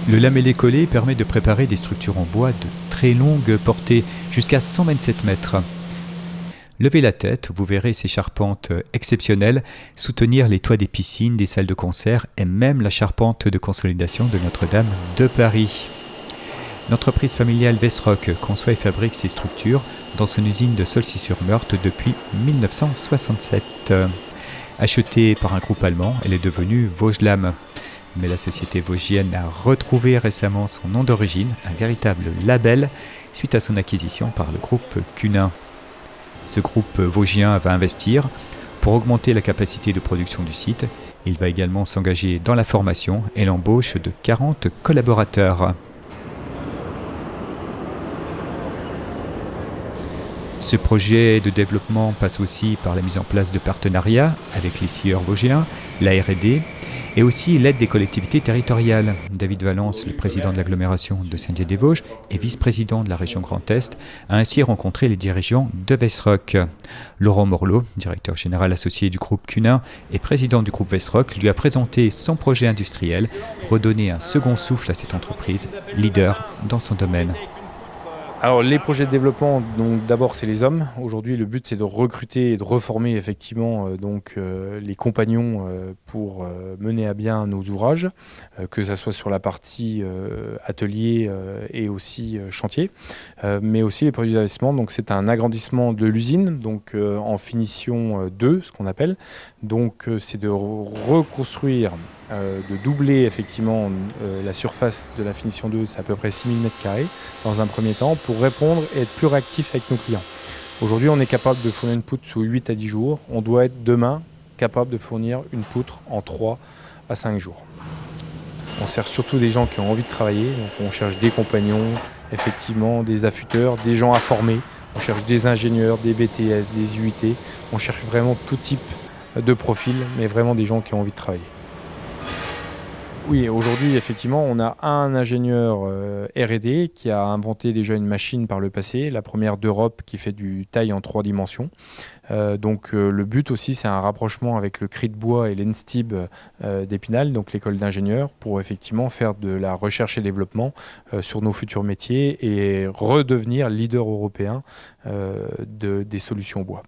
Le lamellé-collé permet de préparer des structures en bois de très longue portée, jusqu'à 127 mètres. Levez la tête, vous verrez ces charpentes exceptionnelles soutenir les toits des piscines, des salles de concert et même la charpente de consolidation de Notre-Dame de Paris. L'entreprise familiale Vesroc conçoit et fabrique ces structures dans son usine de Saulcy-sur-Meurthe depuis 1967. Achetée par un groupe allemand, elle est devenue Vosges-Lame. Mais la société vosgienne a retrouvé récemment son nom d'origine, un véritable label, suite à son acquisition par le groupe Cunin. Ce groupe vosgien va investir pour augmenter la capacité de production du site. Il va également s'engager dans la formation et l'embauche de 40 collaborateurs. Ce projet de développement passe aussi par la mise en place de partenariats avec les scieurs vosgiens, la R&D et aussi l'aide des collectivités territoriales. David Valence, le président de l'agglomération de Saint-Dié-des-Vosges et vice-président de la région Grand Est, a ainsi rencontré les dirigeants de Vesroc. Laurent Morlot, directeur général associé du groupe Cunin et président du groupe Vesroc, lui a présenté son projet industriel, redonner un second souffle à cette entreprise, leader dans son domaine. Alors les projets de développement, donc d'abord c'est les hommes. Aujourd'hui le but c'est de recruter et de reformer effectivement les compagnons pour mener à bien nos ouvrages, que ce soit sur la partie atelier et aussi chantier, mais aussi les produits d'investissement. Donc c'est un agrandissement de l'usine, donc en finition 2, ce qu'on appelle. Donc c'est de reconstruire, de doubler effectivement la surface de la finition 2, c'est à peu près 6000 m² dans un premier temps, pour répondre et être plus réactif avec nos clients. Aujourd'hui, on est capable de fournir une poutre sous 8 à 10 jours. On doit être demain capable de fournir une poutre en 3 à 5 jours. On sert surtout des gens qui ont envie de travailler. Donc on cherche des compagnons, effectivement, des affûteurs, des gens à former. On cherche des ingénieurs, des BTS, des UIT. On cherche vraiment tout type de profil, mais vraiment des gens qui ont envie de travailler. Oui, aujourd'hui, effectivement, on a un ingénieur R&D qui a inventé déjà une machine par le passé, la première d'Europe qui fait du taille en 3 dimensions. Le but aussi, c'est un rapprochement avec le CRI de Bois et l'ENSTIB d'Épinal, donc l'école d'ingénieurs, pour effectivement faire de la recherche et développement sur nos futurs métiers et redevenir leader européen des solutions bois.